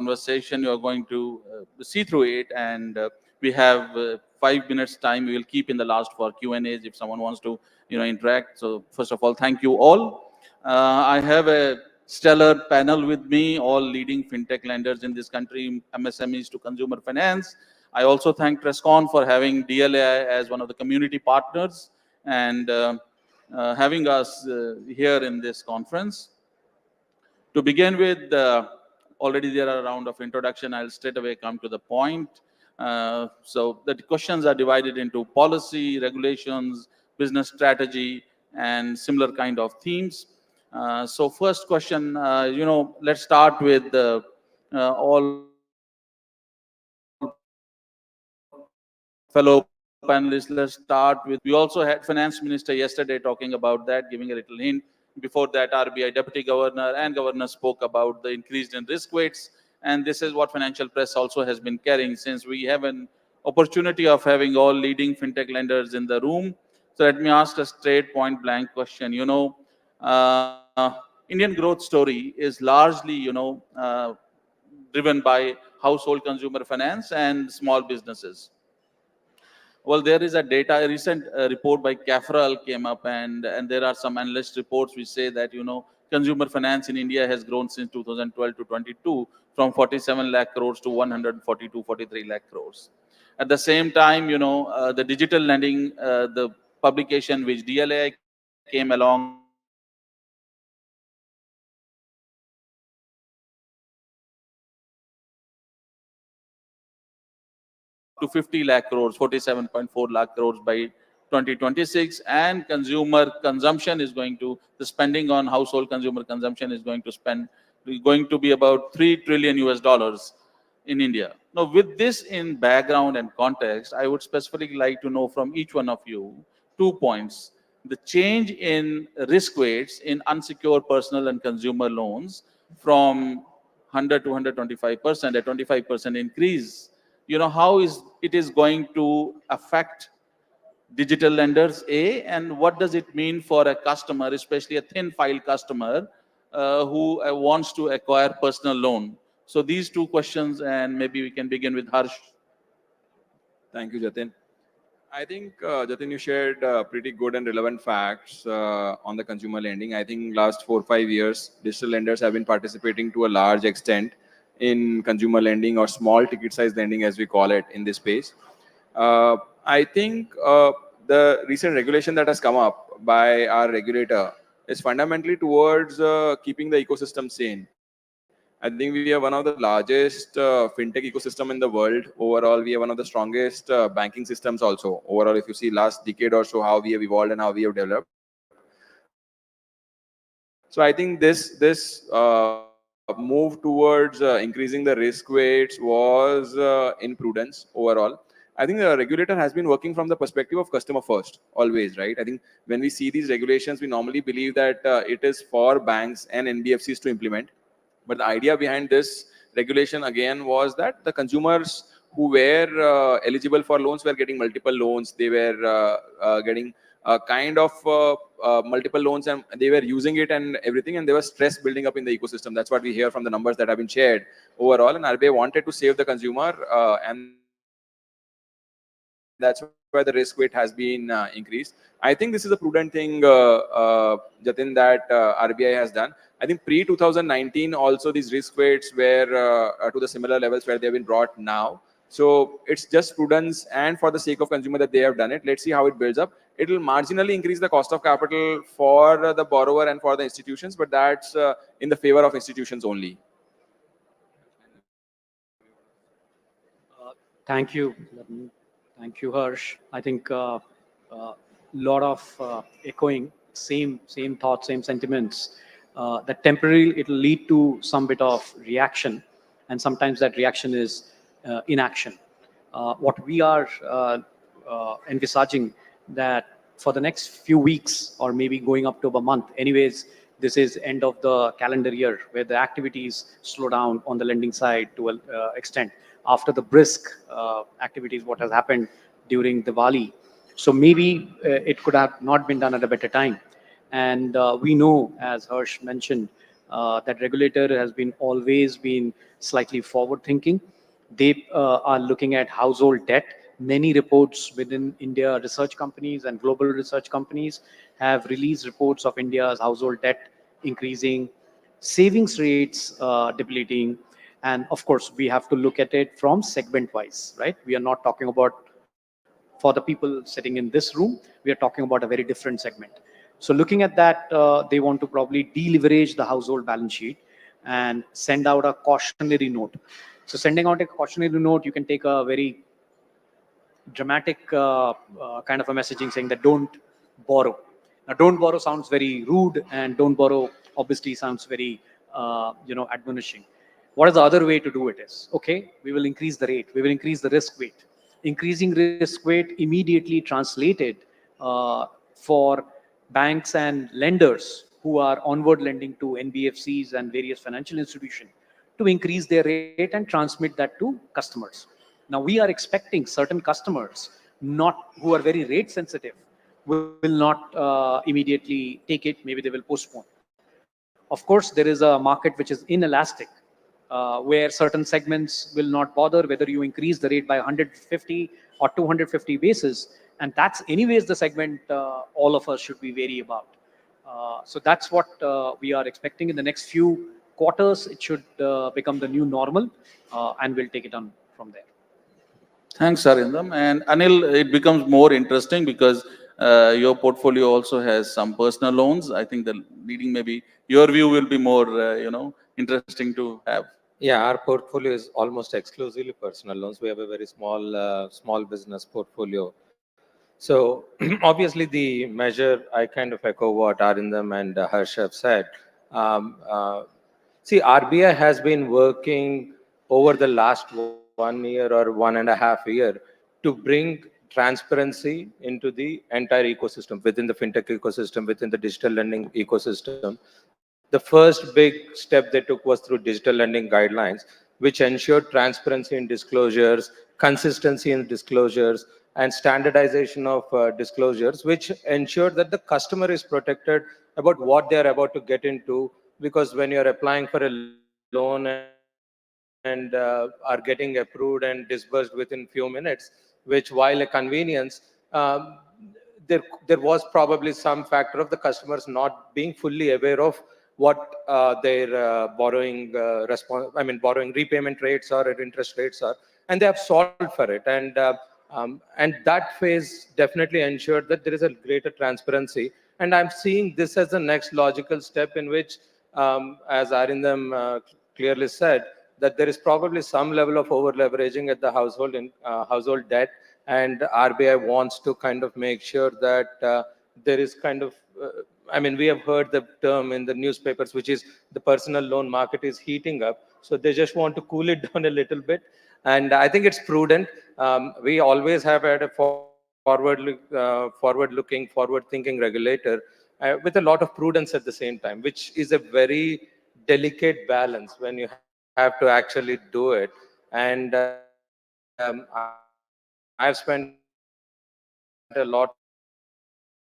conversation. You are going to see through it, and we have 5 minutes time. We will keep in the last for Q&As if someone wants to, interact. So first of all, thank you all. I have a stellar panel with me, all leading fintech lenders in this country, MSMEs to consumer finance. I also thank Trescon for having DLAI as one of the community partners and having us here in this conference. To begin with, already there are a round of introduction. I'll straight away come to the point. So the questions are divided into policy, regulations, business strategy, and similar kind of themes. So first question, let's start with all fellow panelists. Let's start with, we also had finance minister yesterday talking about that, giving a little hint. Before that, RBI deputy governor and governor spoke about the increase in risk weights. And this is what financial press also has been carrying, since we have an opportunity of having all leading fintech lenders in the room. So let me ask a straight point blank question. Indian growth story is largely, driven by household consumer finance and small businesses. Well, there is a recent report by CAFRAL came up, and there are some analyst reports which say that, consumer finance in India has grown since 2012 to 22 from 47 lakh crores to 142, 43 lakh crores. At the same time, the digital lending, the publication which DLAI came along to 50 lakh crores, 47.4 lakh crores by 2026, and consumer consumption is the spending on household consumer consumption is going to be about $3 trillion in India. Now, with this in background and context, I would specifically like to know from each one of you 2 points. The change in risk weights in unsecured personal and consumer loans from 100 to 125%, a 25% increase. How it is going to affect digital lenders, and what does it mean for a customer, especially a thin file customer who wants to acquire personal loan? So these 2 questions, and maybe we can begin with Harsh. Thank you, Jatin. I think, Jatin, you shared pretty good and relevant facts on the consumer lending. I think last 4 or 5 years, digital lenders have been participating to a large extent in consumer lending, or small ticket size lending as we call it in this space. I think the recent regulation that has come up by our regulator is fundamentally towards keeping the ecosystem sane. I think we are one of the largest fintech ecosystem in the world. Overall, we are one of the strongest banking systems also. Overall, if you see last decade or so, how we have evolved and how we have developed. So I think this move towards increasing the risk weights was in prudence overall. I think the regulator has been working from the perspective of customer first, always, right? I think when we see these regulations, we normally believe that it is for banks and NBFCs to implement. But the idea behind this regulation again was that the consumers who were eligible for loans were getting multiple loans. They were getting kind of multiple loans, and they were using it and everything, and there was stress building up in the ecosystem. That's what we hear from the numbers that have been shared overall. And RBI wanted to save the consumer, and that's why the risk weight has been increased. I think this is a prudent thing, Jatin, that RBI has done. I think pre-2019 also these risk weights were to the similar levels where they've been brought now. So it's just prudence and for the sake of consumer that they have done it. Let's see how it builds up. It will marginally increase the cost of capital for the borrower and for the institutions, but that's in the favor of institutions only. Thank you. Thank you, Harsh. I think a lot of echoing, same thoughts, same sentiments. That temporarily it will lead to some bit of reaction, and sometimes that reaction is inaction. What we are envisaging that for the next few weeks, or maybe going up to a month, anyways, this is end of the calendar year where the activities slow down on the lending side to an extent after the brisk activities what has happened during Diwali. So maybe it could have not been done at a better time. And we know, as Harsh mentioned, that regulator has been always been slightly forward thinking. They are looking at household debt. Many reports within India, research companies and global research companies have released reports of India's household debt increasing, savings rates depleting, and of course we have to look at it from segment wise, right? We are not talking about for the people sitting in this room, we are talking about a very different segment. So looking at that, they want to probably deleverage the household balance sheet and send out a cautionary note. So sending out a cautionary note, you can take a very dramatic kind of a messaging saying that don't borrow. Now, don't borrow sounds very rude, and don't borrow obviously sounds very, admonishing. What is the other way to do it is, okay, we will increase the rate, we will increase the risk weight. Increasing risk weight immediately translated for banks and lenders who are onward lending to NBFCs and various financial institutions to increase their rate and transmit that to customers. Now we are expecting certain customers, not who are very rate sensitive, will not immediately take it. Maybe they will postpone. Of course, there is a market which is inelastic, where certain segments will not bother whether you increase the rate by 150 or 250 basis, and that's anyways the segment all of us should be wary about. So that's what we are expecting in the next few quarters. It should become the new normal, and we'll take it on from there. Thanks, Arindam. And Anil, it becomes more interesting because your portfolio also has some personal loans. I think the leading maybe your view will be more, interesting to have. Yeah, our portfolio is almost exclusively personal loans. We have a very small business portfolio. So obviously the measure, I kind of echo what Arindam and Harsh have said. See, RBI has been working over the last 1 year or 1.5 year to bring transparency into the entire ecosystem, within the fintech ecosystem, within the digital lending ecosystem. The first big step they took was through digital lending guidelines, which ensured transparency in disclosures, consistency in disclosures, and standardization of disclosures, which ensured that the customer is protected about what they are about to get into. Because when you're applying for a loan and are getting approved and disbursed within few minutes, which while a convenience, there was probably some factor of the customers not being fully aware of what their borrowing repayment rates or interest rates are, and they have solved for it. And that phase definitely ensured that there is a greater transparency. And I'm seeing this as the next logical step in which, as Arindam clearly said, that there is probably some level of over leveraging at the household debt, and RBI wants to kind of make sure that there is kind of, we have heard the term in the newspapers, which is the personal loan market is heating up. So they just want to cool it down a little bit. And I think it's prudent. We always have had a forward-looking, forward-thinking regulator with a lot of prudence at the same time, which is a very delicate balance when you have to actually do it. And I've spent a lot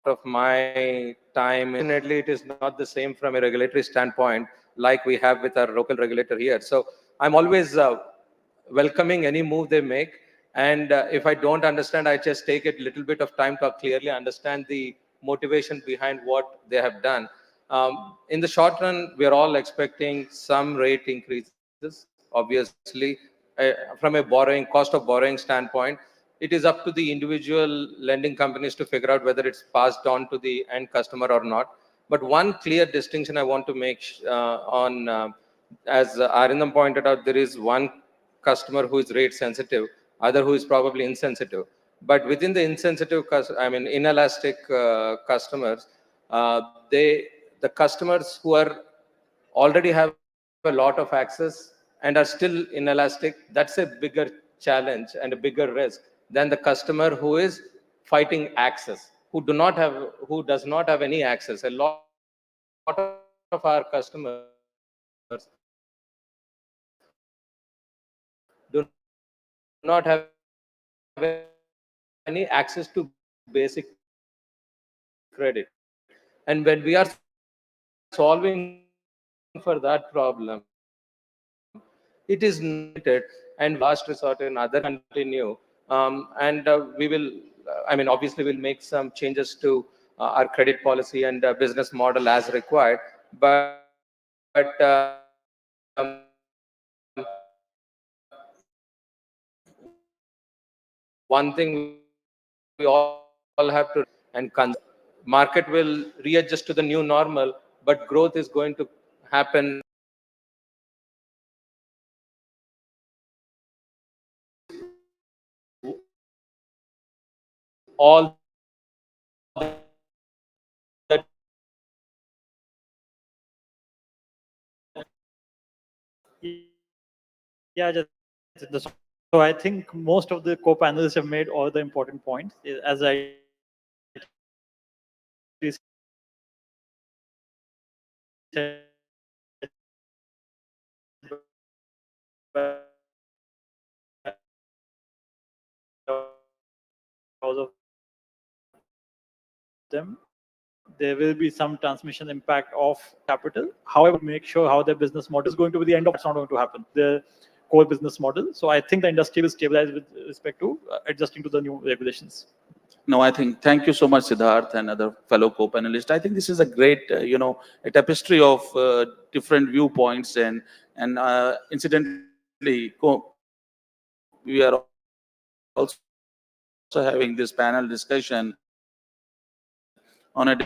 of my time in this space. Unfortunately, it is not the same from a regulatory standpoint like we have with our local regulator here. So I'm always welcoming any move they make. And if I don't understand, I just take a little bit of time to clearly understand the motivation behind what they have done. In the short run, we are all expecting some rate increases, obviously. From a cost of borrowing standpoint, it is up to the individual lending companies to figure out whether it's passed on to the end customer or not. But one clear distinction I want to make as Arindam pointed out, there is one customer who is rate sensitive, other who is probably insensitive. But within the inelastic customers, the customers who are already have a lot of access and are still inelastic, that's a bigger challenge and a bigger risk than the customer who is fighting access, who does not have any access. A lot of our customers do not have any access to basic credit. And when we are solving for them, we are solving for them in a very for that problem. It is not, and last resort in other continue. And we will, I mean, obviously, we'll make some changes to our credit policy and business model as required. But one thing we all have to and market will readjust to the new normal, but growth is going to happen all the Yeah, so I think most of the co-panelists have made all the important points. As I said, because of them, there will be some transmission impact of capital. However, make sure how their business model is going to be the end of it's not going to happen. The core business model. So I think the industry will stabilize with respect to adjusting to the new regulations. No, I think thank you so much, Siddharth and other fellow co-panelists. I think this is a great, a tapestry of different viewpoints, and incidentally, we are also having this panel discussion on a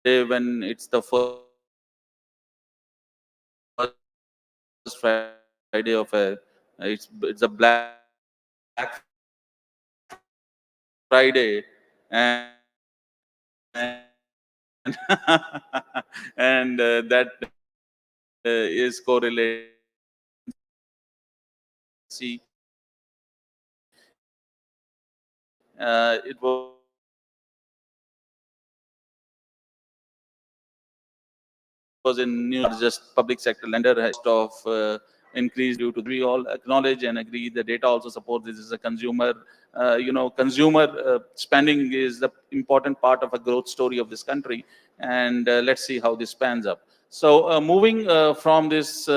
day when it's the first Friday of it's a Black Friday, and that is correlated. See, it was in news just public sector lender has of increase due to we all acknowledge and agree the data also supports this is a consumer consumer spending is the important part of a growth story of this country, and let's see how this pans up. So moving from this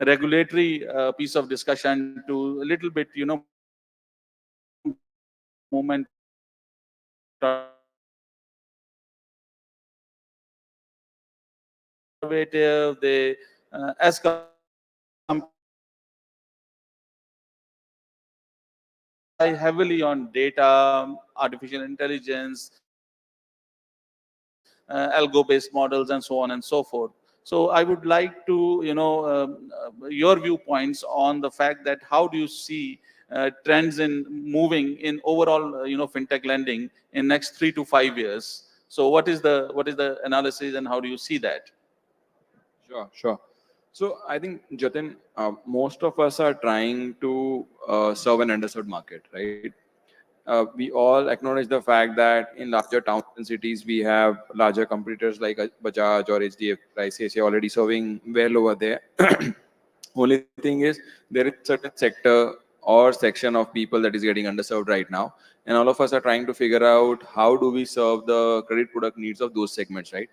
regulatory piece of discussion to a little bit movement innovative, they as heavily on data, artificial intelligence, algo-based models, and so on and so forth. So I would like to, your viewpoints on the fact that how do you see trends in moving in overall, fintech lending in next 3 to 5 years? So what is the analysis, and how do you see that? Sure, sure. So I think, Jatin, most of us are trying to serve an underserved market, right? We all acknowledge the fact that in larger towns and cities, we have larger competitors like Bajaj or HDFC, ICICI already serving well over there. Only thing is, there is certain sector or section of people that is getting underserved right now. And all of us are trying to figure out how do we serve the credit product needs of those segments, right?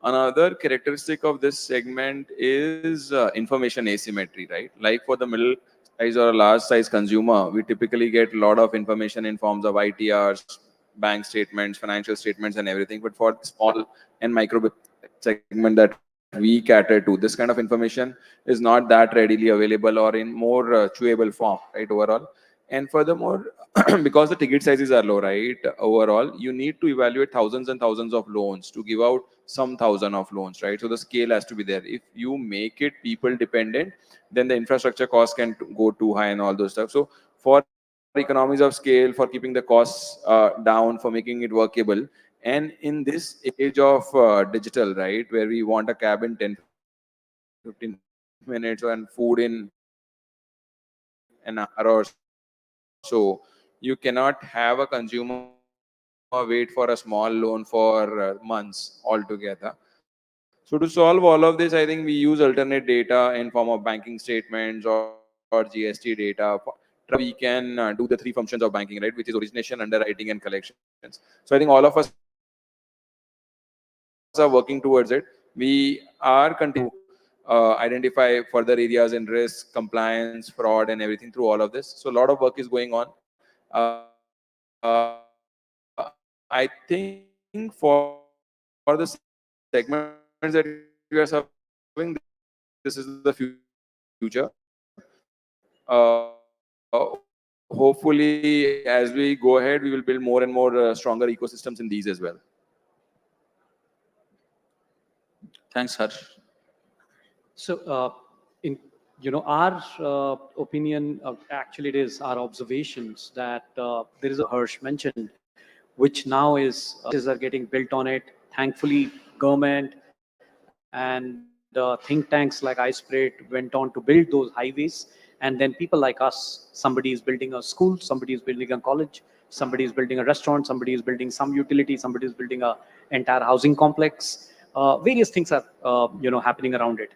Another characteristic of this segment is information asymmetry, right? Like for the middle size or a large size consumer, we typically get a lot of information in forms of ITRs, bank statements, financial statements, and everything. But for the small and micro segment that we cater to, this kind of information is not that readily available or in more chewable form, right? Overall. And furthermore, because the ticket sizes are low, right? Overall, you need to evaluate thousands and thousands of loans to give out some thousand of loans, right? So the scale has to be there. If you make it people dependent, then the infrastructure costs can go too high and all those stuff. So for economies of scale, for keeping the costs down, for making it workable, and in this age of digital, right, where we want a cab in 10, 15 minutes and food in an hour or so, you cannot have a consumer wait for a small loan for months altogether. So to solve all of this, I think we use alternate data in form of banking statements or GST data. We can do the three functions of banking, right, which is origination, underwriting, and collections. So I think all of us are working towards it. We are continuing to identify further areas in risk, compliance, fraud, and everything through all of this. So a lot of work is going on. I think for the segments that we are serving, this is the future. Hopefully, as we go ahead, we will build more and more stronger ecosystems in these as well. Thanks, Harsh. So, in our opinion, actually, it is our observations that there is a Harsh mentioned, which now is are getting built on it. Thankfully, government and think tanks like iSpirit went on to build those highways, and then people like us, somebody is building a school, somebody is building a college, somebody is building a restaurant, somebody is building some utility, somebody is building a entire housing complex. Various things are happening around it.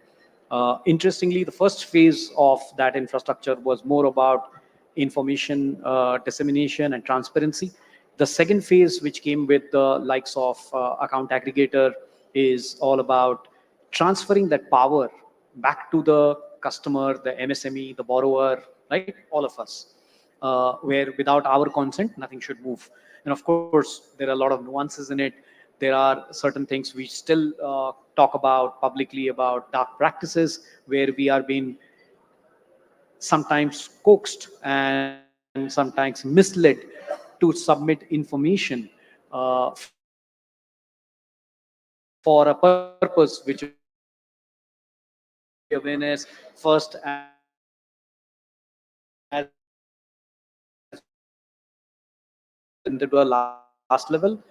Interestingly, the first phase of that infrastructure was more about information dissemination and transparency. The second phase, which came with the likes of account aggregator, is all about transferring that power back to the customer, the MSME, the borrower, right? All of us, where without our consent, nothing should move. And of course, there are a lot of nuances in it. There are certain things we still talk about publicly about dark practices, where we are being sometimes coaxed and sometimes misled to submit information for a purpose which is not awareness first as first and into a last level,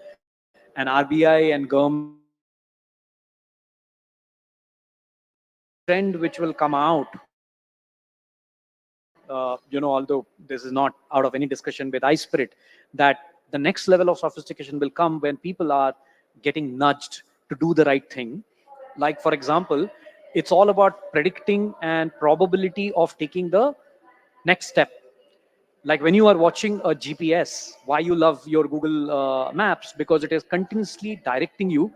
and RBI and government trend which will come out, although this is not out of any discussion with iSpirit, that the next level of sophistication will come when people are getting nudged to do the right thing. Like, for example, it's all about predicting and probability of taking the next step. Like when you are watching a GPS, why you love your Google Maps? Because it is continuously directing you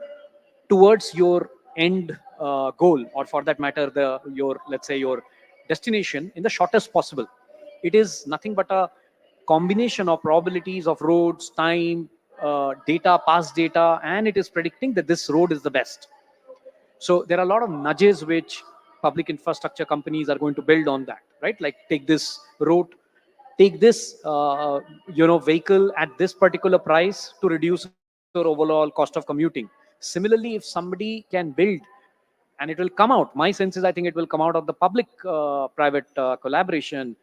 towards your end goal, or for that matter, your, let's say, your destination in the shortest possible. It is nothing but a combination of probabilities of roads, time, data, past data, and it is predicting that this road is the best. So there are a lot of nudges which public infrastructure companies are going to build on that, right? Like, take this route, take this vehicle at this particular price to reduce your overall cost of commuting. Similarly, if somebody can build, and it will come out, my sense is I think it will come out of the public private collaboration,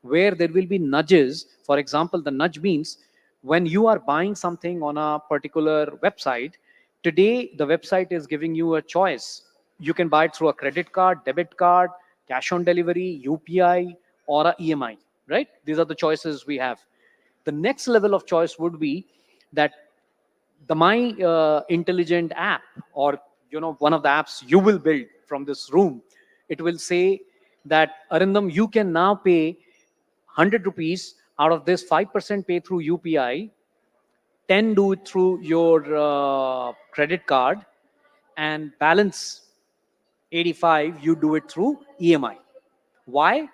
where there will be nudges. For example, the nudge means when you are buying something on a particular website, today the website is giving you a choice. You can buy it through a credit card, debit card, cash on delivery, UPI, or a EMI, right? These are the choices we have. The next level of choice would be that the my intelligent app, or one of the apps you will build from this room, it will say that, Arindam, you can now pay 100 rupees. Out of this, 5% pay through UPI, 10 do it through your credit card, and balance 85 you do it through EMI. Why?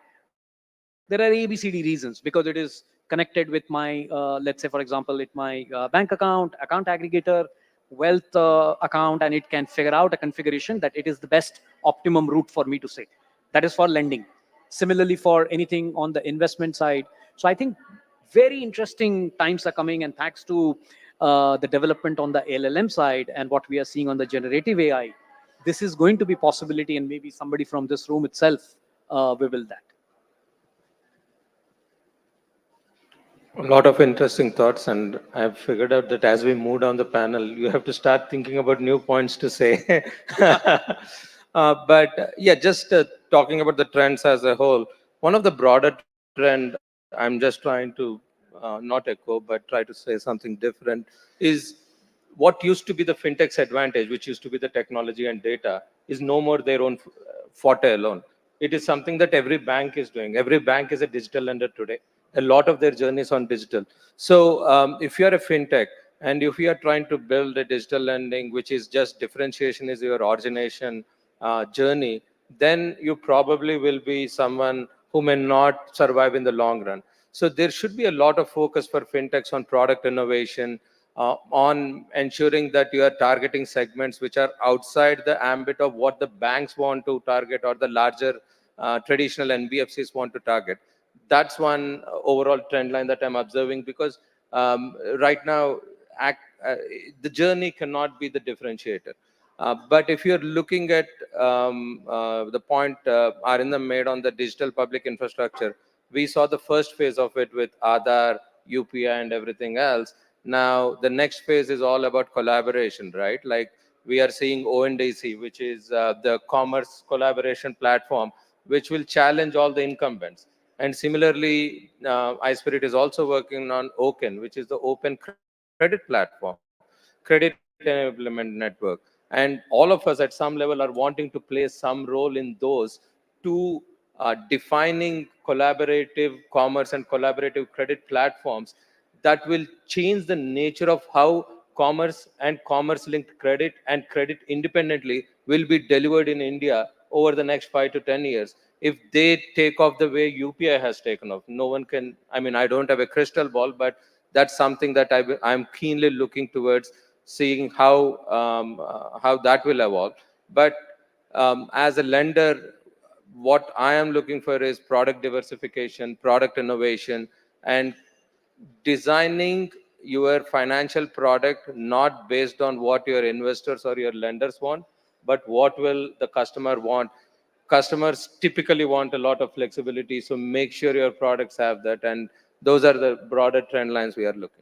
There are ABCD reasons. Because it is connected with my let's say, for example, it my bank account aggregator, wealth account, and it can figure out a configuration that it is the best optimum route for me to say. That is for lending. Similarly, for anything on the investment side. So I think very interesting times are coming, and thanks to the development on the LLM side and what we are seeing on the generative AI, this is going to be possibility, and maybe somebody from this room itself will build that. A lot of interesting thoughts, and I've figured out that as we move down the panel, you have to start thinking about new points to say. Yeah, just talking about the trends as a whole, one of the broader trend, I'm just trying to not echo, but try to say something different, is what used to be the fintech's advantage, which used to be the technology and data, is no more their own forte alone. It is something that every bank is doing. Every bank is a digital lender today. A lot of their journeys on digital. So if you are a fintech, and if you are trying to build a digital lending, which is just differentiation is your origination journey, then you probably will be someone who may not survive in the long run. So there should be a lot of focus for fintechs on product innovation, on ensuring that you are targeting segments which are outside the ambit of what the banks want to target or the larger traditional NBFCs want to target. That's one overall trend line that I'm observing, because right now the journey cannot be the differentiator. But if you're looking at the point Arindam made on the digital public infrastructure, we saw the first phase of it with Aadhaar, UPI, and everything else. Now, the next phase is all about collaboration, right? Like we are seeing ONDC, which is the commerce collaboration platform, which will challenge all the incumbents. And similarly, iSpirit is also working on OCEN, which is the Open Credit Platform, Credit Enablement Network. And all of us at some level are wanting to play some role in those to defining collaborative commerce and collaborative credit platforms that will change the nature of how commerce and commerce linked credit and credit independently will be delivered in India over the next 5 to 10 years. If they take off the way UPI has taken off, no one can, I mean, I don't have a crystal ball, but that's something that I'm keenly looking towards, seeing how that will evolve. But as a lender, what I am looking for is product diversification, product innovation, and designing your financial product not based on what your investors or your lenders want, but what will the customer want. Customers typically want a lot of flexibility, so make sure your products have that. And those are the broader trend lines we are looking at.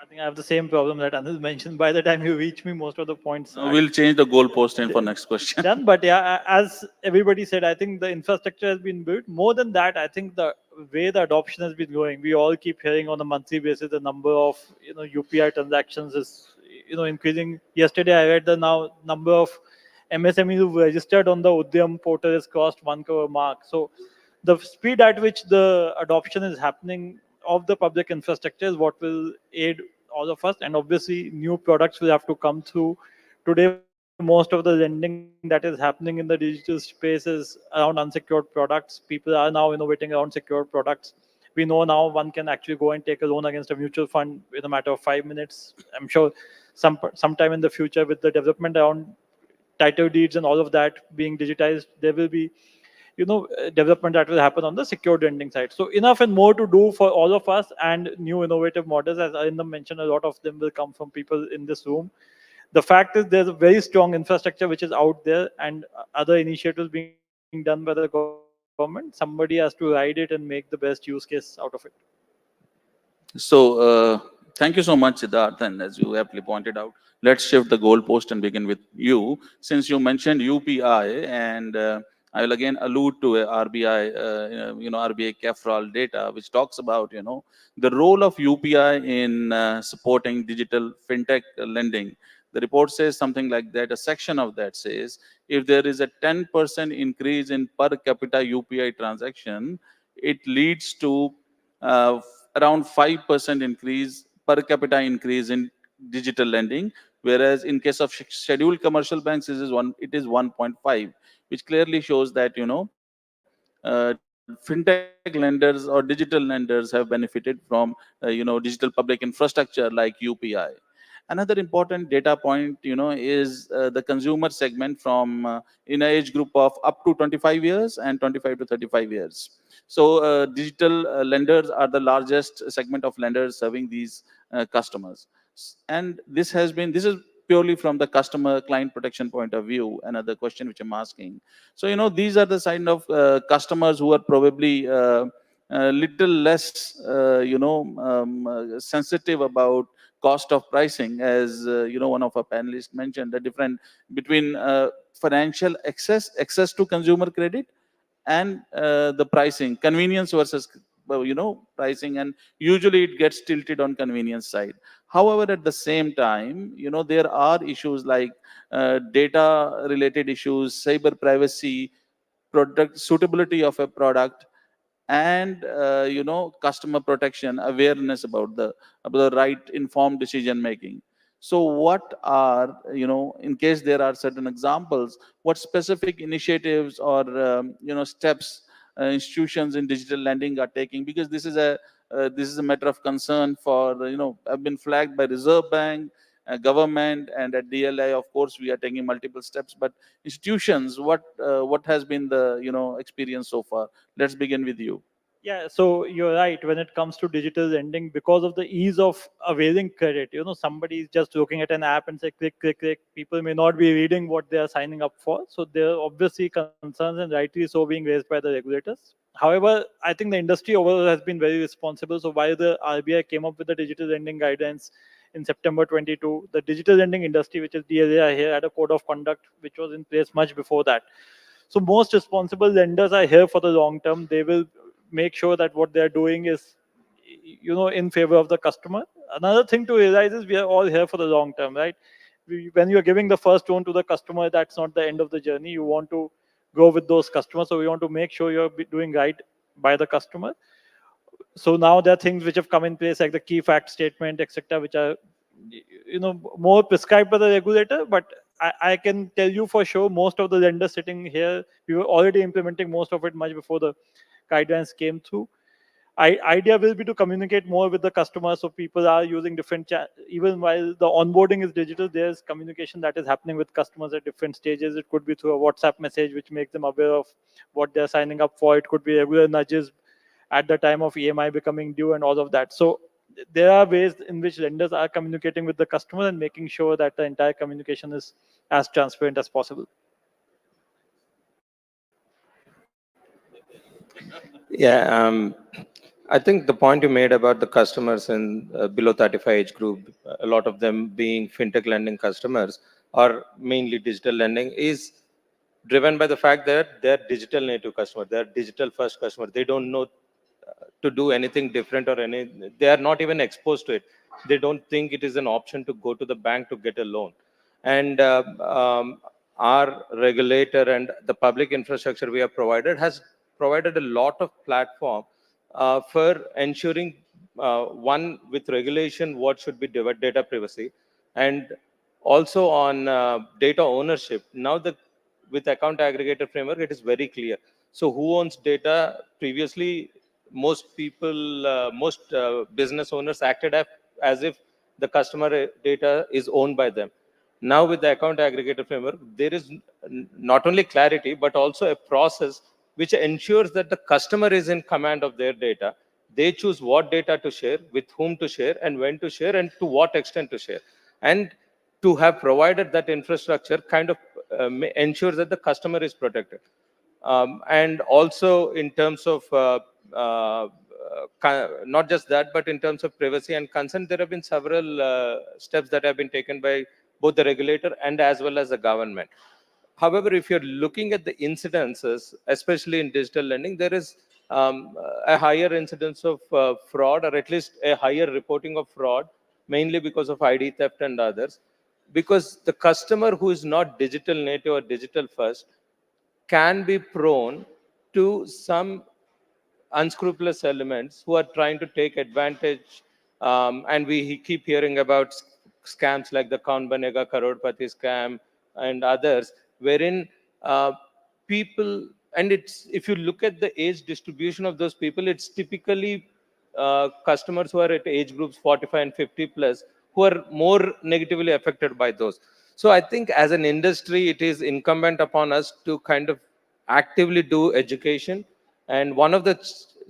I think I have the same problem that Anil mentioned. By the time you reach me, most of the points are We'll change the goalpost in for next question. done. But yeah, as everybody said, I think the infrastructure has been built. More than that, I think the way the adoption has been going, we all keep hearing on a monthly basis the number of UPI transactions is increasing. Yesterday, I read the now number of MSMEs who registered on the Udyam portal has crossed 1 crore mark. So the speed at which the adoption is happening of the public infrastructure is what will aid all of us. And obviously, new products will have to come through. Today, most of the lending that is happening in the digital space is around unsecured products. People are now innovating around secured products. We know now one can actually go and take a loan against a mutual fund in a matter of 5 minutes. I'm sure sometime in the future, with the development around title deeds and all of that being digitized, there will be development that will happen on the secured lending side. So enough and more to do for all of us, and new innovative models, as Arindam mentioned, a lot of them will come from people in this room. The fact is there's a very strong infrastructure which is out there, and other initiatives being done by the government. Somebody has to ride it and make the best use case out of it. So, thank you so much, Siddharth. And as you aptly pointed out, let's shift the goalpost and begin with you. Since you mentioned UPI, and I will again allude to a RBI, RBI CAFRAL data, which talks about, the role of UPI in supporting digital fintech lending. The report says something like that. A section of that says, if there is a 10% increase in per capita UPI transaction, it leads to around 5% increase, per capita increase in digital lending, whereas in case of scheduled commercial banks, it is 1.5, which clearly shows that fintech lenders or digital lenders have benefited from digital public infrastructure like UPI. Another important data point, is the consumer segment from in an age group of up to 25 years and 25 to 35 years. So digital lenders are the largest segment of lenders serving these customers. And this is purely from the customer client protection point of view. Another question which I'm asking. So, these are the kind of customers who are probably little less, sensitive about cost of pricing, as one of our panelists mentioned, the difference between financial access to consumer credit and the pricing, convenience versus pricing, and usually it gets tilted on convenience side. However, at the same time, there are issues like data related issues, cyber privacy, product suitability of a product, and customer protection, awareness about the right informed decision making. So what are, in case there are certain examples, what specific initiatives or, steps institutions in digital lending are taking? Because this is a matter of concern for, have been flagged by Reserve Bank, government, and at DLI, of course, we are taking multiple steps. But institutions, what has been the, experience so far? Let's begin with you. Yeah, so you're right. When it comes to digital lending, because of the ease of availing credit, somebody is just looking at an app and say click, click, click. People may not be reading what they are signing up for. So there are obviously concerns, and rightly so, being raised by the regulators. However, I think the industry overall has been very responsible. So while the RBI came up with the digital lending guidance in September 22, the digital lending industry, which is DLA here, had a code of conduct which was in place much before that. So most responsible lenders are here for the long term. They will make sure that what they're doing is, in favor of the customer. Another thing to realize is we are all here for the long term, right? When you're giving the first loan to the customer, that's not the end of the journey. You want to grow with those customers, so we want to make sure you're doing right by the customer. So now there are things which have come in place, like the key fact statement, etc., which are, more prescribed by the regulator. But I can tell you for sure, most of the lenders sitting here, we were already implementing most of it much before the guidelines came through. Idea will be to communicate more with the customer, so people are using different even while the onboarding is digital, there's communication that is happening with customers at different stages. It could be through a WhatsApp message which makes them aware of what they're signing up for. It could be regular nudges at the time of EMI becoming due and all of that. So there are ways in which lenders are communicating with the customer and making sure that the entire communication is as transparent as possible. Yeah, I think the point you made about the customers in below 35 age group, a lot of them being fintech lending customers or mainly digital lending, is driven by the fact that they're digital native customer, they're digital first customer. They don't know to do anything different or they are not even exposed to it. They don't think it is an option to go to the bank to get a loan. And our regulator and the public infrastructure we have provided has provided a lot of platform for ensuring one, with regulation, what should be data privacy, and also on data ownership. Now the with account aggregator framework, it is very clear. So who owns data? Previously, most people, most business owners acted as if the customer data is owned by them. Now with the account aggregator framework, there is not only clarity, but also a process which ensures that the customer is in command of their data. They choose what data to share, with whom to share, and when to share, and to what extent to share. And to have provided that infrastructure kind of ensures that the customer is protected. And also in terms of not just that, but in terms of privacy and consent, there have been several steps that have been taken by both the regulator and as well as the government. However, if you're looking at the incidences, especially in digital lending, there is a higher incidence of fraud, or at least a higher reporting of fraud, mainly because of ID theft and others. Because the customer who is not digital native or digital first can be prone to some unscrupulous elements who are trying to take advantage. And we keep hearing about scams like the Kaun Banega Karodpati scam and others, wherein people, and it's, if you look at the age distribution of those people, it's typically customers who are at age groups 45 and 50 plus who are more negatively affected by those. So I think as an industry, it is incumbent upon us to kind of actively do education. And one of the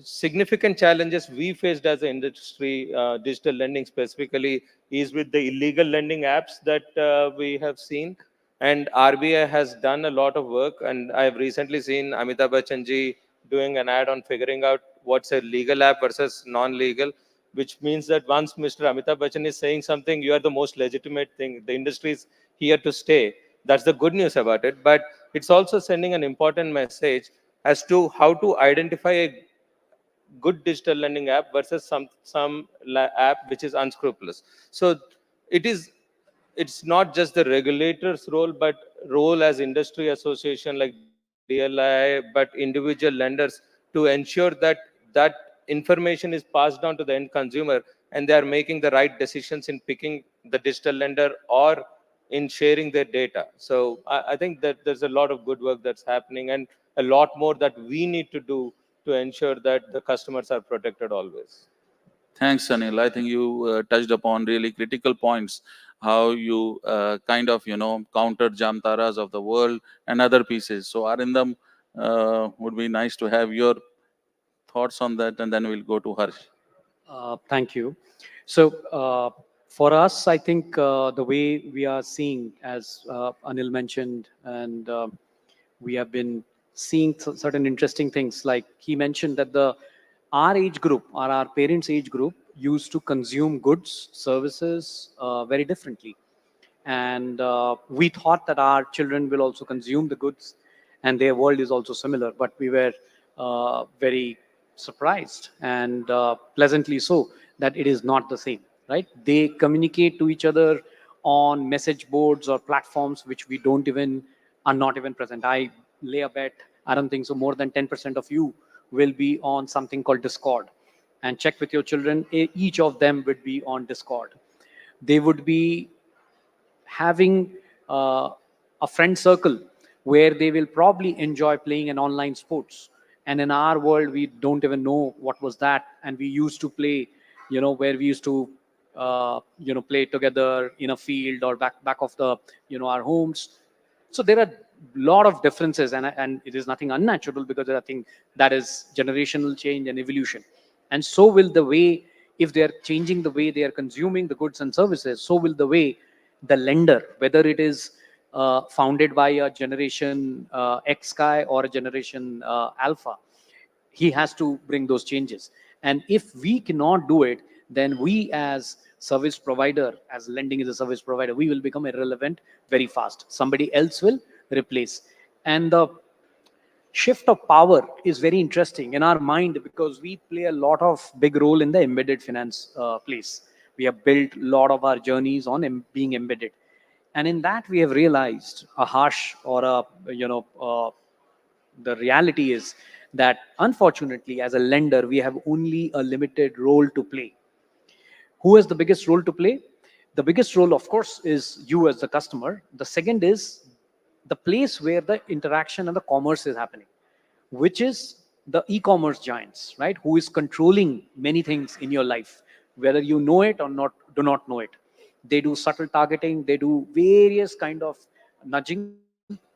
significant challenges we faced as an industry, digital lending specifically, is with the illegal lending apps that we have seen. And RBI has done a lot of work. And I've recently seen Amitabh Bachchan ji doing an ad on figuring out what's a legal app versus non-legal, which means that once Mr. Amitabh Bachchan is saying something, you are the most legitimate thing. The industry is here to stay. That's the good news about it. But it's also sending an important message as to how to identify a good digital lending app versus some app which is unscrupulous. So it is, it's not just the regulator's role, but role as industry association like DLI, but individual lenders, to ensure that that information is passed down to the end consumer and they are making the right decisions in picking the digital lender or in sharing their data. So I think that there's a lot of good work that's happening and a lot more that we need to do to ensure that the customers are protected always. Thanks, Anil. I think you touched upon really critical points. How you kind of countered Jamtaras of the world and other pieces. So Arindam, would be nice to have your thoughts on that, and then we'll go to Harsh. Thank you. So for us, I think the way we are seeing, as Anil mentioned, and we have been seeing certain interesting things. Like he mentioned that our age group, or our parents' age group, used to consume goods, services very differently, and we thought that our children will also consume the goods, and their world is also similar. But we were very surprised, and pleasantly so, that it is not the same. Right? They communicate to each other on message boards or platforms which we don't even are not even present. I lay a bet, I don't think so, more than 10% of you will be on something called Discord. And check with your children, each of them would be on Discord. They would be having a friend circle where they will probably enjoy playing an online sports. And in our world, we don't even know what was that. And we used to play, where we used to, play together in a field or back of the, our homes. So there are a lot of differences, and it is nothing unnatural, because I think that is generational change and evolution. And so will the way, if they are changing the way they are consuming the goods and services, so will the way the lender, whether it is founded by a generation X guy or a generation Alpha, he has to bring those changes. And if we cannot do it, then we as service provider, as lending is a service provider, we will become irrelevant very fast. Somebody else will replace. And the shift of power is very interesting in our mind, because we play a lot of big role in the embedded finance place. We have built a lot of our journeys on being embedded, and in that we have realized a harsh, or a the reality is that unfortunately, as a lender, we have only a limited role to play. Who has the biggest role to play? The biggest role, of course, is you as the customer. The second is the place where the interaction and the commerce is happening, which is the e-commerce giants, right? Who is controlling many things in your life, whether you know it or not, do not know it. They do subtle targeting, they do various kind of nudging,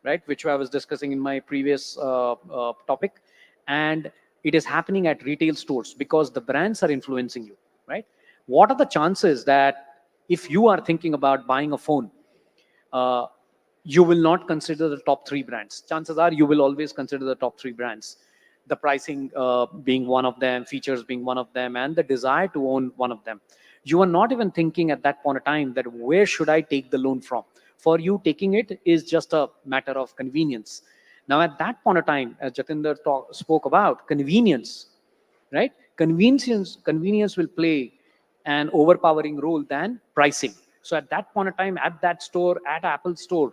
right? Which I was discussing in my previous topic. And it is happening at retail stores because the brands are influencing you, right? What are the chances that if you are thinking about buying a phone, uh, you will not consider the top three brands? Chances are you will always consider the top three brands. The pricing being one of them, features being one of them, and the desire to own one of them. You are not even thinking at that point of time that where should I take the loan from? For you, taking it is just a matter of convenience. Now, at that point of time, as Jatinder spoke about convenience, right? Convenience will play an overpowering role than pricing. So at that point of time, at that store, at Apple store,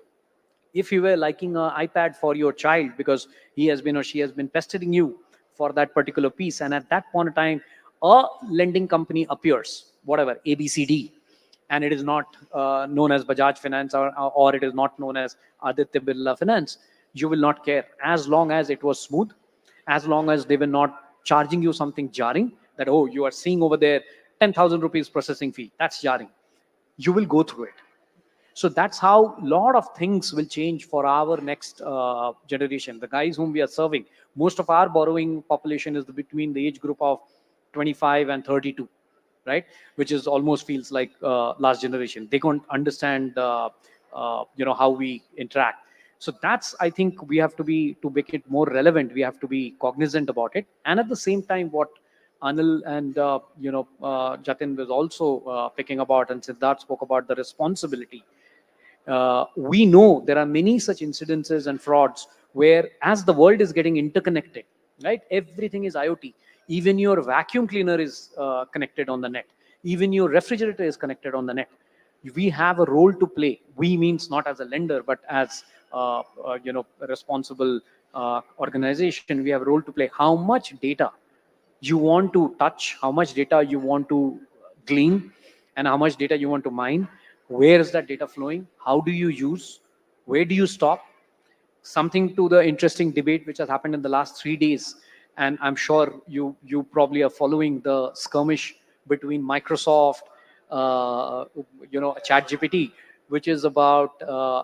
if you were liking an iPad for your child because he has been or she has been pestering you for that particular piece, and at that point of time, a lending company appears, whatever, ABCD, and it is not known as Bajaj Finance, or it is not known as Aditya Birla Finance, you will not care as long as it was smooth, as long as they were not charging you something jarring, that, oh, you are seeing over there 10,000 rupees processing fee. That's jarring. You will go through it. So that's how a lot of things will change for our next generation. The guys whom we are serving, most of our borrowing population is between the age group of 25 and 32, right? Which is almost feels like last generation. They can't understand, how we interact. So that's, I think, we have to be, to make it more relevant, we have to be cognizant about it. And at the same time, what Anil and Jatin was also picking about, and Siddharth spoke about the responsibility. We know there are many such incidences and frauds where, as the world is getting interconnected, right? Everything is IoT. Even your vacuum cleaner is connected on the net. Even your refrigerator is connected on the net. We have a role to play. We means not as a lender, but as a responsible organization. We have a role to play. How much data you want to touch, how much data you want to glean, and how much data you want to mine, Where is that data flowing? How do you use? Where do you stop? Something to the interesting debate which has happened in the last 3 days, and I'm sure you probably are following the skirmish between Microsoft, uh, ChatGPT, which is about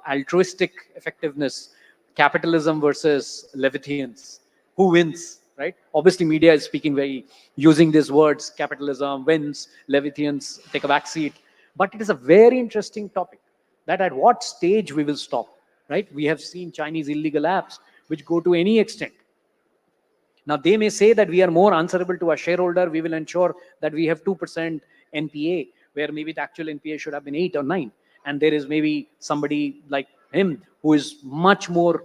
altruistic effectiveness, capitalism versus Levithians. Who wins, right? Obviously, media is speaking very using these words: capitalism wins, Levithians take a back seat. But it is a very interesting topic that at what stage we will stop, right? We have seen Chinese illegal apps which go to any extent. Now, they may say that we are more answerable to our shareholder. We will ensure that we have 2% NPA, where maybe the actual NPA should have been 8 or 9. And there is maybe somebody like him who is much more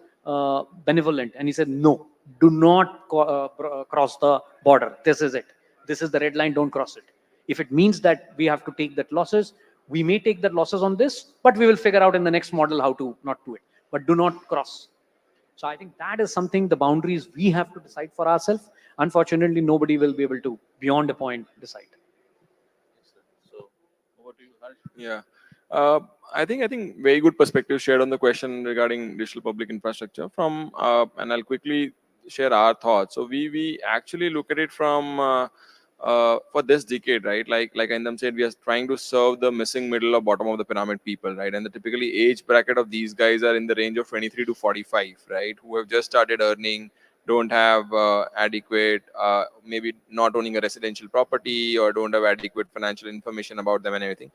benevolent. And he said, no, do not cross the border. This is it. This is the red line. Don't cross it. If it means that we have to take that losses, we may take that losses on this, but we will figure out in the next model how to not do it. But do not cross. So I think that is something, the boundaries we have to decide for ourselves. Unfortunately, nobody will be able to, beyond a point, decide. So over to you, Harsh. Yeah. I think very good perspective shared on the question regarding digital public infrastructure from and I'll quickly share our thoughts. So we actually look at it from for this decade, right? Like Indam said, we are trying to serve the missing middle or bottom of the pyramid people, right? And the typically age bracket of these guys are in the range of 23 to 45, right? Who have just started earning, don't have adequate, maybe not owning a residential property or don't have adequate financial information about them and everything.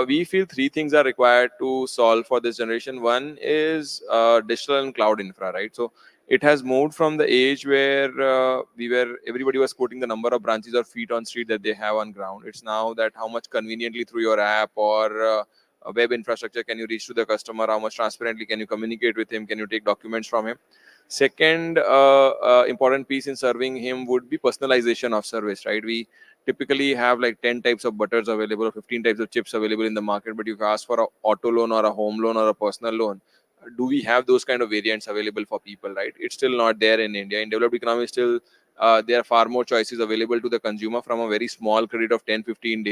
We feel three things are required to solve for this generation. One is digital and cloud infra, right? So it has moved from the age where everybody was quoting the number of branches or feet on street that they have on ground. It's now that how much conveniently through your app or a web infrastructure can you reach to the customer, how much transparently can you communicate with him, can you take documents from him. Second important piece in serving him would be personalization of service, right? We typically have like 10 types of butters available or 15 types of chips available in the market, but if you ask for a auto loan or a home loan or a personal loan, do we have those kind of variants available for people, right? It's still not there in India. In developed economies, still there are far more choices available to the consumer, from a very small credit of 10-15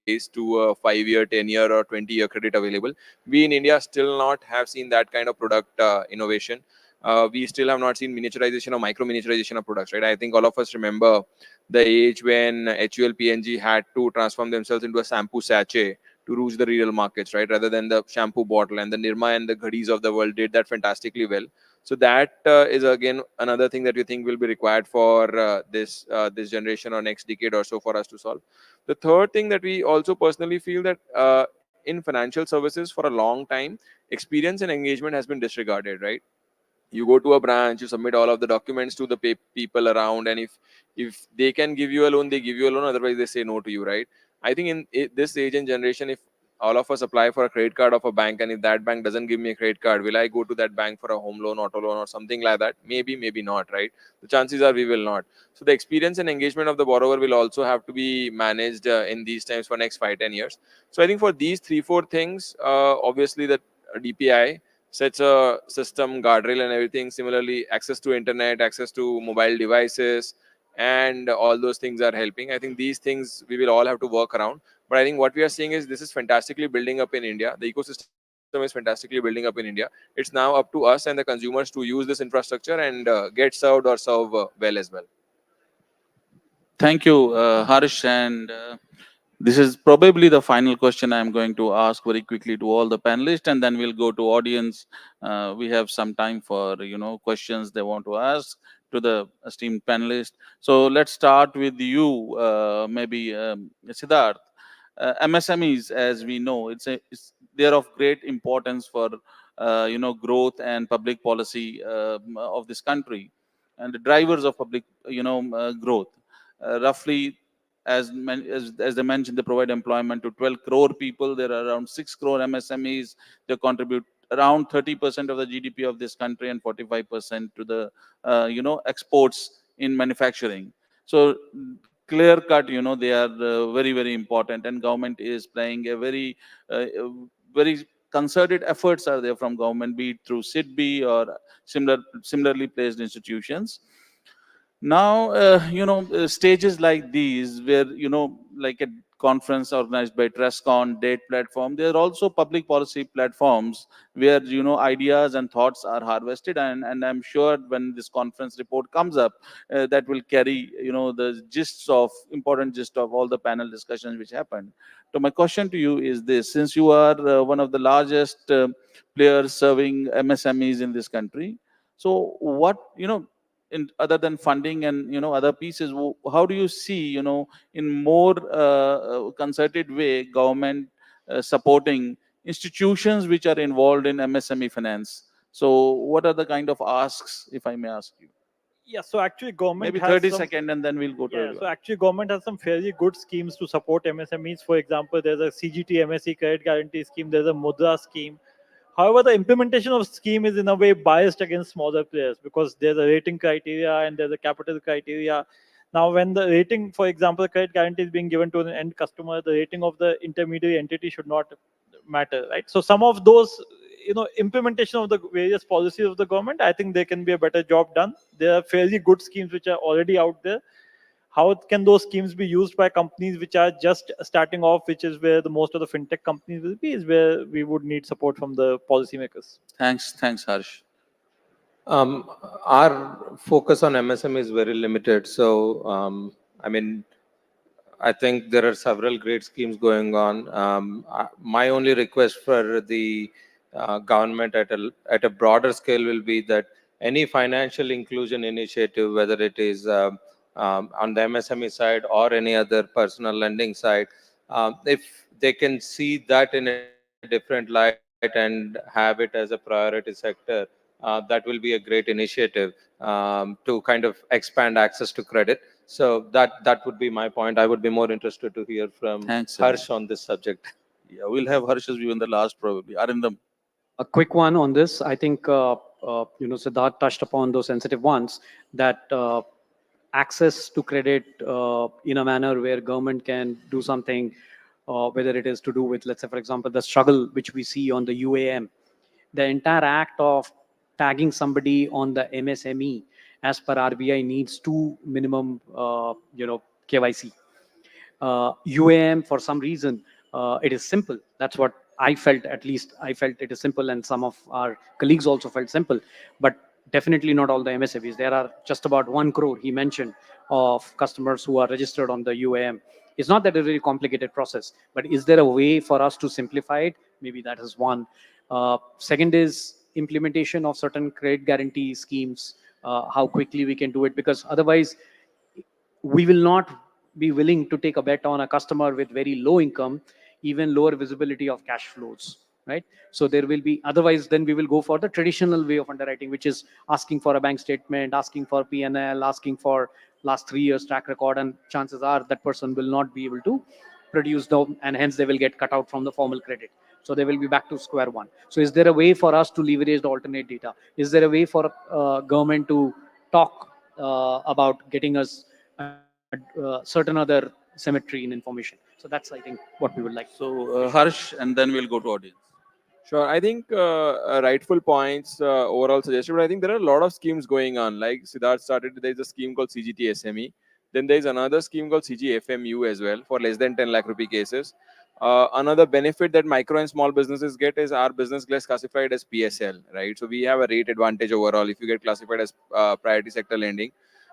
days to a 5-year, 10-year or 20-year credit available. We in India still not have seen that kind of product innovation. We still have not seen miniaturization or micro miniaturization of products, right? I think all of us remember the age when HUL PNG had to transform themselves into a shampoo sachet to reach the real markets, right? Rather than the shampoo bottle. And the Nirma and the Ghadis of the world did that fantastically well. So that is again another thing that we think will be required for this generation or next decade or so for us to solve. The third thing that we also personally feel that in financial services for a long time, experience and engagement has been disregarded, right? You go to a branch, you submit all of the documents to the people around, and if they can give you a loan, they give you a loan, otherwise they say no to you, right? I think in this age and generation, if all of us apply for a credit card of a bank and if that bank doesn't give me a credit card, will I go to that bank for a home loan, auto loan or something like that? Maybe not, right? The chances are we will not. So the experience and engagement of the borrower will also have to be managed in these times for next 5-10 years. So I think for these 3-4 things, obviously the DPI sets a system guardrail and everything. Similarly, access to internet, access to mobile devices, and all those things are helping. I think these things we will all have to work around. But I think what we are seeing is this is fantastically building up in India. The ecosystem is fantastically building up in India. It's now up to us and the consumers to use this infrastructure and get served or serve well as well. Thank you, Harsh. And this is probably the final question I'm going to ask very quickly to all the panelists, and then we'll go to audience. We have some time for questions they want to ask to the esteemed panelists. So let's start with you, maybe Siddharth. MSMEs, as we know, they're of great importance for growth and public policy of this country, and the drivers of public growth. Roughly, as they mentioned, they provide employment to 12 crore people. There are around 6 crore MSMEs. They contribute around 30% of the GDP of this country and 45% to the exports in manufacturing. So clear cut, they are very important, and government is playing a very concerted efforts are there from government, be it through SIDBI or similarly placed institutions. Now, stages like these, where like a conference organized by Trescon, Date Platform. There are also public policy platforms where ideas and thoughts are harvested, and I'm sure when this conference report comes up, that will carry the important gist of all the panel discussions which happened. So my question to you is this: since you are one of the largest players serving MSMEs in this country, so what other than funding and other pieces, how do you see in more concerted way government supporting institutions which are involved in MSME finance? So what are the kind of asks, if I may ask you? Yeah, so actually government Maybe has 30 some, second and then we'll go to yeah, so everyone. actually government has some fairly good schemes to support MSMEs. For example, there's a CGT MSE credit guarantee scheme, there's a Mudra scheme. However, the implementation of scheme is in a way biased against smaller players because there's a rating criteria and there's a capital criteria. Now, when the rating, for example, credit guarantee is being given to an end customer, the rating of the intermediary entity should not matter, right? So some of those, implementation of the various policies of the government, I think there can be a better job done. There are fairly good schemes which are already out there. How can those schemes be used by companies which are just starting off, which is where the most of the fintech companies will be, is where we would need support from the policymakers. Thanks, Harsh. Our focus on MSM is very limited. So, I mean, I think there are several great schemes going on. My only request for the government at a broader scale will be that any financial inclusion initiative, whether it is on the MSME side or any other personal lending side, if they can see that in a different light and have it as a priority sector, that will be a great initiative to kind of expand access to credit. So that would be my point. I would be more interested to hear from Thanks, Harsh on this subject. Yeah, we'll have Harsh's view in the last probably. Arindam. A quick one on this. I think Siddharth touched upon those sensitive ones, that access to credit in a manner where government can do something, whether it is to do with, let's say, for example, the struggle which we see on the UAM, the entire act of tagging somebody on the MSME as per RBI needs two minimum, KYC. UAM, for some reason, it is simple. That's what I felt, at least I felt it is simple, and some of our colleagues also felt simple, but definitely not all the MSMEs. There are just about 1 crore, he mentioned, of customers who are registered on the UAM. It's not that a very complicated process, but is there a way for us to simplify it? Maybe that is one. Second is implementation of certain credit guarantee schemes, how quickly we can do it, because otherwise we will not be willing to take a bet on a customer with very low income, even lower visibility of cash flows, right? So there will be, otherwise then we will go for the traditional way of underwriting, which is asking for a bank statement, asking for PNL, asking for last 3 years track record, and chances are that person will not be able to produce them, and hence they will get cut out from the formal credit. So they will be back to square one. So is there a way for us to leverage the alternate data? Is there a way for government to talk about getting us certain other symmetry in information? So that's, I think, what we would like. So Harsh, and then we'll go to audience. Sure. I think rightful points overall suggested, but I think there are a lot of schemes going on. Like Siddharth started, there's a scheme called CGT SME. Then there's another scheme called CGFMU as well for less than 10 lakh rupee cases. Another benefit that micro and small businesses get is our business gets classified as PSL, right? So we have a rate advantage overall if you get classified as priority sector lending.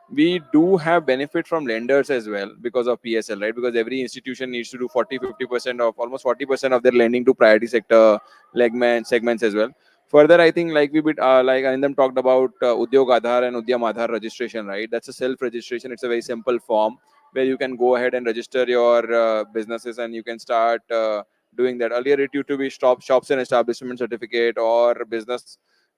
We do have benefit from lenders as well because of PSL, right? Because every institution needs to do 40-50% of almost 40% of their lending to priority sector segments as well. Further, I think like like Anindam talked about Udyog Aadhaar and Udyam Aadhaar registration, right? That's a self-registration. It's a very simple form where you can go ahead and register your businesses and you can start doing that. Earlier, it used to be shops and establishment certificate or business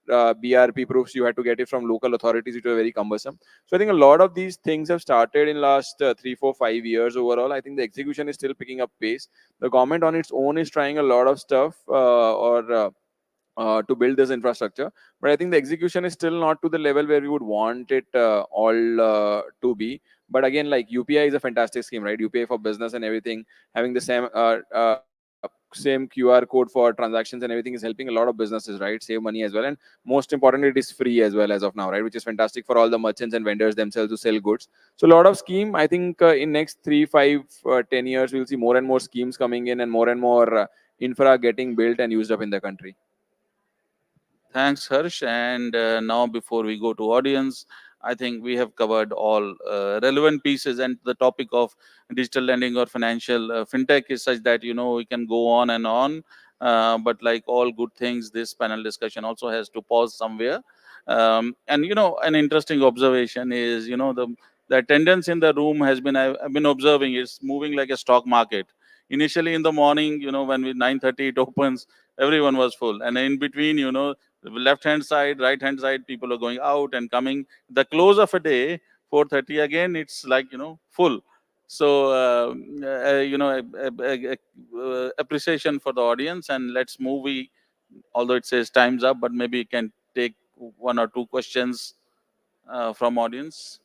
BRP proofs. You had to get it from local authorities. It was very cumbersome. So I think a lot of these things have started in last 3, 4, 5 years overall. I think the execution is still picking up pace. The government on its own is trying a lot of stuff to build this infrastructure, but I think the execution is still not to the level where we would want it all to be. But again, like UPI is a fantastic scheme, right? UPI for business and everything, having the same same QR code for transactions and everything is helping a lot of businesses, right? Save money as well. And most importantly, it is free as well as of now, right? Which is fantastic for all the merchants and vendors themselves to sell goods. So a lot of scheme. I think in next 3, 5, 10 years, we'll see more and more schemes coming in and more infra getting built and used up in the country. Thanks, Harsh. And now, before we go to audience, I think we have covered all relevant pieces. And the topic of digital lending or financial fintech is such that we can go on and on. But like all good things, this panel discussion also has to pause somewhere. And an interesting observation is the attendance in the room has been, I've been observing, it's moving like a stock market. Initially in the morning, when we 9:30 it opens, everyone was full, and in between, the left hand side, right hand side, people are going out and coming. The close of a day, 4:30 again, it's like full. So appreciation for the audience, and let's move. Although it says time's up, but maybe you can take one or two questions from audience.